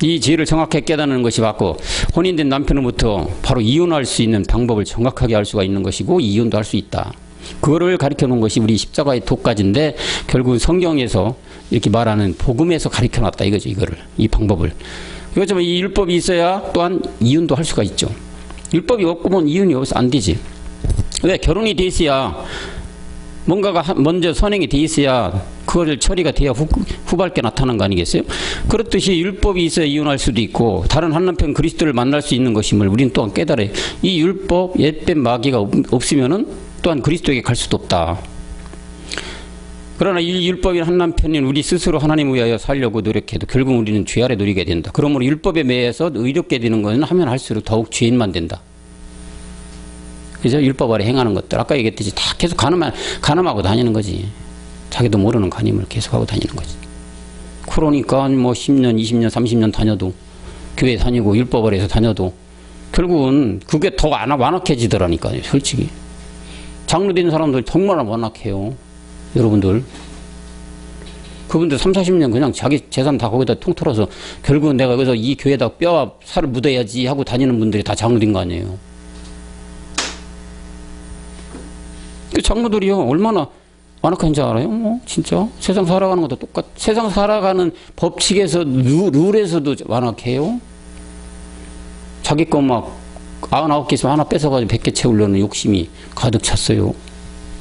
이 죄를 정확하게 깨닫는 것이 맞고, 혼인된 남편으로부터 바로 이혼할 수 있는 방법을 정확하게 알 수가 있는 것이고, 이혼도 할 수 있다. 그거를 가르쳐 놓은 것이 우리 십자가의 도까지인데, 결국은 성경에서 이렇게 말하는 복음에서 가르쳐 놨다 이거죠, 이거를. 이 방법을. 그렇지만 이 율법이 있어야 또한 이혼도 할 수가 있죠. 율법이 없으면 이혼이 없어 안 되지. 왜? 결혼이 돼 있어야, 뭔가가 먼저 선행이 돼 있어야 그거를 처리가 돼야 후발게 나타난 거 아니겠어요? 그렇듯이 율법이 있어야 이혼할 수도 있고 다른 한 남편 그리스도를 만날 수 있는 것임을 우리는 또한 깨달아요. 이 율법, 옛뱀 마귀가 없으면은 또한 그리스도에게 갈 수도 없다. 그러나 이 율법인 한 남편인 우리 스스로 하나님 위하여 살려고 노력해도 결국 우리는 죄 아래 누리게 된다. 그러므로 율법에 매여서 의롭게 되는 것은 하면 할수록 더욱 죄인만 된다. 그죠? 율법 아래 행하는 것들. 아까 얘기했듯이 다 계속 간음하고 다니는 거지. 자기도 모르는 간임을 계속하고 다니는 거지. 그러니까 뭐 10년, 20년, 30년 다녀도, 교회 다니고 율법 아래에서 다녀도 결국은 그게 더 완악해지더라니까요, 솔직히. 장로된 사람들 정말 완악해요. 여러분들. 그분들 30, 40년 그냥 자기 재산 다 거기다 통틀어서 결국은 내가 여기서 이 교회에다 뼈와 살을 묻어야지 하고 다니는 분들이 다 장로된 거 아니에요. 그 장로들이요, 얼마나 완악한지 알아요? 진짜. 세상 살아가는 것도 세상 살아가는 법칙에서, 룰에서도 완악해요. 자기 거 막 99개 있으면 하나 뺏어가지고 100개 채우려는 욕심이 가득 찼어요.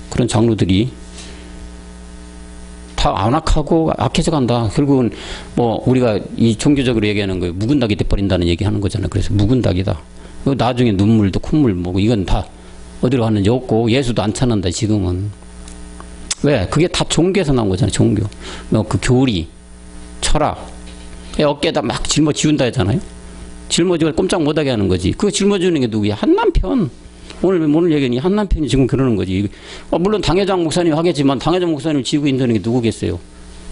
그런 장로들이. 다 완악하고 악해져 간다. 결국은 뭐 우리가 이 종교적으로 얘기하는 거예요. 묵은 닭이 돼버린다는 얘기 하는 거잖아요. 그래서 묵은 닭이다. 나중에 눈물도 콧물 뭐고 이건 다 어디로 갔는지 없고 예수도 안 찾는다 지금은. 왜? 그게 다 종교에서 나온 거잖아요. 종교. 그 교리, 철학. 어깨에다 막 짊어지운다 했잖아요. 짊어지고 꼼짝 못하게 하는 거지. 그거 짊어지는 게 누구야? 한 남편. 오늘 얘기는 한 남편이 지금 그러는 거지. 물론 당회장 목사님 하겠지만 당회장 목사님 지고 있는 게 누구겠어요?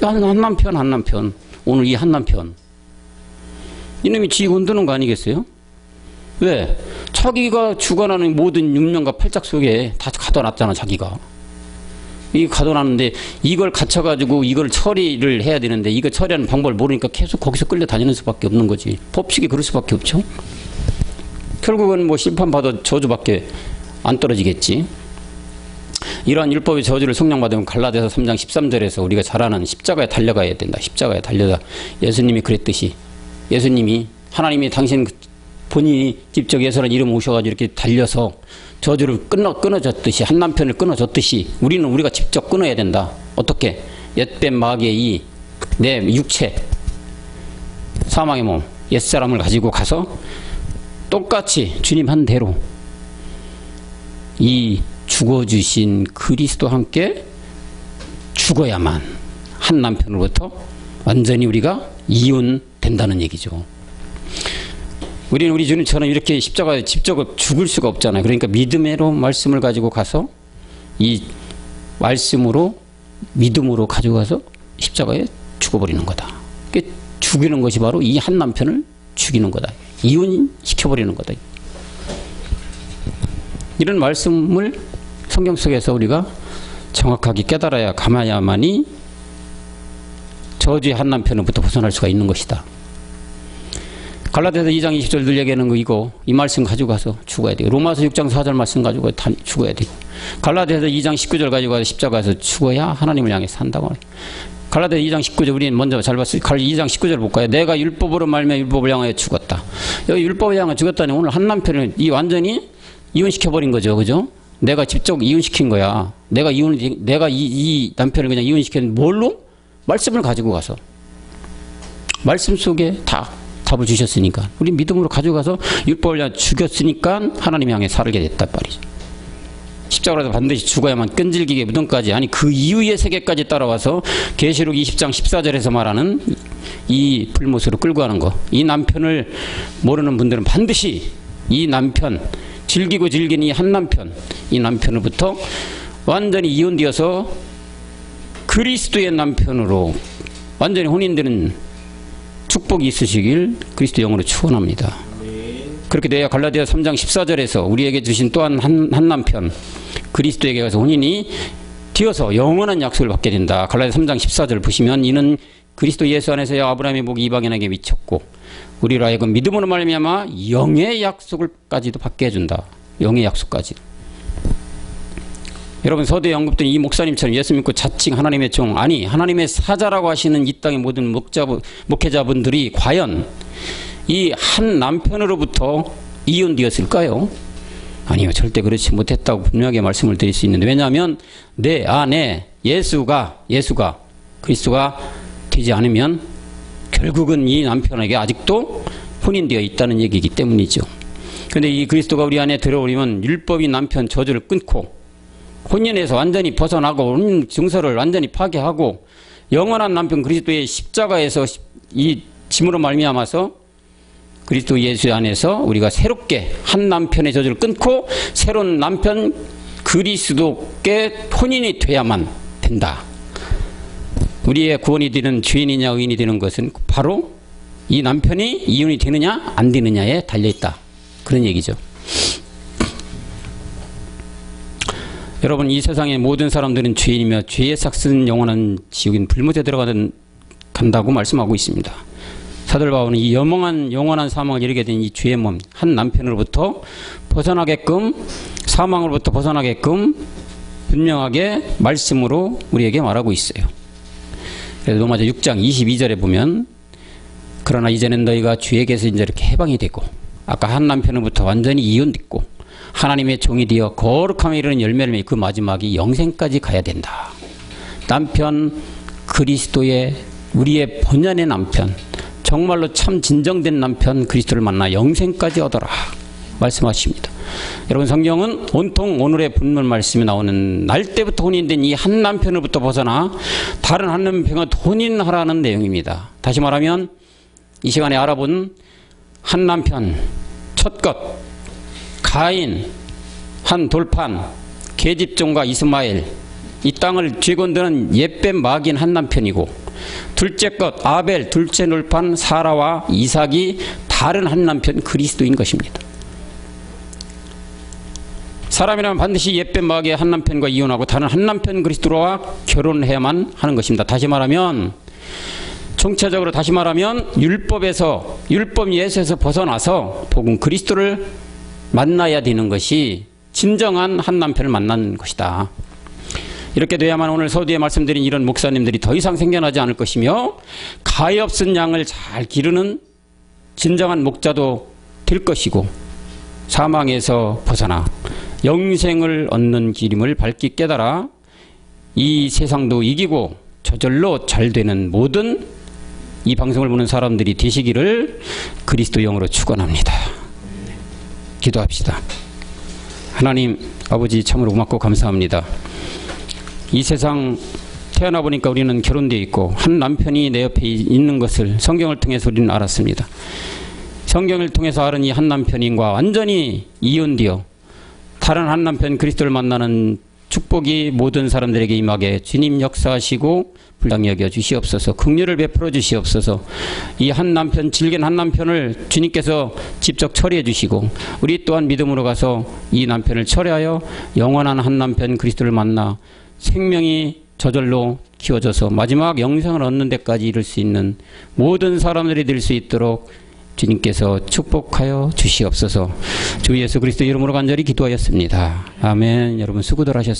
한 남편. 오늘 이 한 남편. 이놈이 지고 흔드는 거 아니겠어요? 왜? 자기가 주관하는 모든 육령과 팔짝 속에 다 가둬놨잖아, 자기가. 이 가둬놨는데 이걸 갇혀가지고 이걸 처리를 해야 되는데 이거 처리하는 방법을 모르니까 계속 거기서 끌려다니는 수밖에 없는 거지. 법칙이 그럴 수밖에 없죠. 결국은 뭐 심판받아 저주밖에 안 떨어지겠지. 이러한 율법의 저주를 성령받으면 갈라디아서 3장 13절에서 우리가 잘 아는 십자가에 달려가야 된다. 십자가에 달려가. 예수님이 그랬듯이, 예수님이 하나님이 당신 본인이 직접 예수라는 이름 오셔가지고 이렇게 달려서 저주를 끊어졌듯이, 한 남편을 끊어줬듯이 우리가 직접 끊어야 된다. 어떻게? 옛뱀 마귀의 내 육체, 사망의 몸, 옛사람을 가지고 가서 똑같이 주님 한 대로 이 죽어주신 그리스도와 함께 죽어야만 한 남편으로부터 완전히 우리가 이혼된다는 얘기죠. 우리는 우리 주님처럼 이렇게 십자가에 직접 죽을 수가 없잖아요. 그러니까 믿음으로 말씀을 가지고 가서 이 말씀으로 믿음으로 가지고 가서 십자가에 죽어버리는 거다. 죽이는 것이 바로 이 한 남편을 죽이는 거다. 이혼시켜버리는 거다. 이런 말씀을 성경 속에서 우리가 정확하게 깨달아야 감아야만이 저주의 한 남편으로부터 벗어날 수가 있는 것이다. 갈라디아서 2장 20절 늘 얘기하는 거 이거, 이 말씀 가지고 가서 죽어야 돼요. 로마서 6장 4절 말씀 가지고 죽어야 되고, 갈라디아서 2장 19절 가지고 가서 십자가에서 죽어야 하나님을 향해 산다고. 갈라디아 2장 19절 우리는 먼저 잘 봤어요. 2장 19절 볼까요? 내가 율법으로 말미암아 율법을 향하여 죽었다. 여기 율법을 향하여 죽었다니 오늘 한 남편을 완전히 이혼시켜버린 거죠. 그죠? 내가 직접 이혼시킨 거야. 내가 이 남편을 그냥 이혼시켰는데 뭘로? 말씀을 가지고 가서. 말씀 속에 다 답을 주셨으니까. 우리 믿음으로 가져가서 율법을 죽였으니까 하나님 향해 살게 됐단 말이죠. 십자가라도 반드시 죽어야만 끈질기게 무덤까지, 아니 그 이후의 세계까지 따라와서 계시록 20장 14절에서 말하는 이 불못으로 끌고 가는 거. 이 남편을 모르는 분들은 반드시 이 남편, 즐기고 즐긴 이 한 남편, 이 남편으로부터 완전히 이혼되어서 그리스도의 남편으로 완전히 혼인되는 축복이 있으시길 그리스도 영으로 축원합니다. 그렇게 돼야 갈라디아 3장 14절에서 우리에게 주신 또한 한 남편 그리스도에게 가서 혼인이 되어서 영원한 약속을 받게 된다. 갈라디아 3장 14절 보시면 이는 그리스도 예수 안에서 아브라함의 복이 이방인에게 미쳤고 우리로 하여금 믿음으로 말미암아 영의 약속을까지도 받게 해준다. 영의 약속까지. 여러분 서두에 언급된 이 목사님처럼 예수 믿고 자칭 하나님의 종, 아니 하나님의 사자라고 하시는 이 땅의 모든 목회자분들이 과연 이 한 남편으로부터 이혼되었을까요? 아니요, 절대 그렇지 못했다고 분명하게 말씀을 드릴 수 있는데, 왜냐하면 내 안에 예수가 그리스도가 되지 않으면 결국은 이 남편에게 아직도 혼인되어 있다는 얘기이기 때문이죠. 그런데 이 그리스도가 우리 안에 들어오려면 율법이 남편 저주를 끊고 혼인에서 완전히 벗어나고 혼인 증서를 완전히 파괴하고 영원한 남편 그리스도의 십자가에서 이 짐으로 말미암아서 그리스도 예수 안에서 우리가 새롭게 한 남편의 저주를 끊고 새로운 남편 그리스도께 혼인이 돼야만 된다. 우리의 구원이 되는 죄인이냐 의인이 되는 것은 바로 이 남편이 이혼이 되느냐 안 되느냐에 달려있다. 그런 얘기죠. 여러분 이 세상의 모든 사람들은 죄인이며 죄의 삭은 영원한 지옥인 불못에 간다고 말씀하고 있습니다. 사도 바울은 이 영원한 사망을 이르게 된 이 죄의 몸 한 남편으로부터 벗어나게끔 사망으로부터 벗어나게끔 분명하게 말씀으로 우리에게 말하고 있어요. 그래서 로마서 6장 22절에 보면 그러나 이제는 너희가 죄에게서 이제 이렇게 해방이 되고 아까 한 남편으로부터 완전히 이혼됐고 하나님의 종이 되어 거룩함에 이르는 열매를 맺고 그 마지막이 영생까지 가야 된다. 남편 그리스도의 우리의 본연의 남편, 정말로 참 진정된 남편 그리스도를 만나 영생까지 얻어라 말씀하십니다. 여러분 성경은 온통 오늘의 본문 말씀이 나오는 날 때부터 혼인된 이 한 남편으로부터 벗어나 다른 한 남편과 혼인하라는 내용입니다. 다시 말하면 이 시간에 알아본 한 남편, 첫것, 가인, 한 돌판, 계집종과 이스마엘, 이 땅을 쥐곤드는 옛뱀 마긴 한 남편이고 둘째 것 아벨, 둘째 돌판 사라와 이삭이 다른 한 남편 그리스도인 것입니다. 사람이라면 반드시 옛뱀 마귀의 한 남편과 이혼하고 다른 한 남편 그리스도와 결혼해야만 하는 것입니다. 다시 말하면 총체적으로 다시 말하면 율법 예수에서 벗어나서 복음 그리스도를 만나야 되는 것이 진정한 한 남편을 만난 것이다. 이렇게 돼야만 오늘 서두에 말씀드린 이런 목사님들이 더 이상 생겨나지 않을 것이며 가히 없은 양을 잘 기르는 진정한 목자도 될 것이고 사망에서 벗어나 영생을 얻는 길임을 밝게 깨달아 이 세상도 이기고 저절로 잘 되는 모든 이 방송을 보는 사람들이 되시기를 그리스도 영으로 축원합니다. 기도합시다. 하나님 아버지 참으로 고맙고 감사합니다. 이 세상 태어나 보니까 우리는 결혼되어 있고 한 남편이 내 옆에 있는 것을 성경을 통해서 우리는 알았습니다. 성경을 통해서 알은 이 한 남편인과 완전히 이혼되어 다른 한 남편 그리스도를 만나는 축복이 모든 사람들에게 임하게 주님 역사하시고 불쌍히 여겨 주시옵소서. 긍휼을 베풀어 주시옵소서. 이 한 남편 질긴 한 남편을 주님께서 직접 처리해 주시고 우리 또한 믿음으로 가서 이 남편을 처리하여 영원한 한 남편 그리스도를 만나 생명이 저절로 키워져서 마지막 영생을 얻는 데까지 이룰 수 있는 모든 사람들이 될 수 있도록 주님께서 축복하여 주시옵소서. 주 예수 그리스도 이름으로 간절히 기도하였습니다. 아멘. 여러분 수고들 하셨습니다.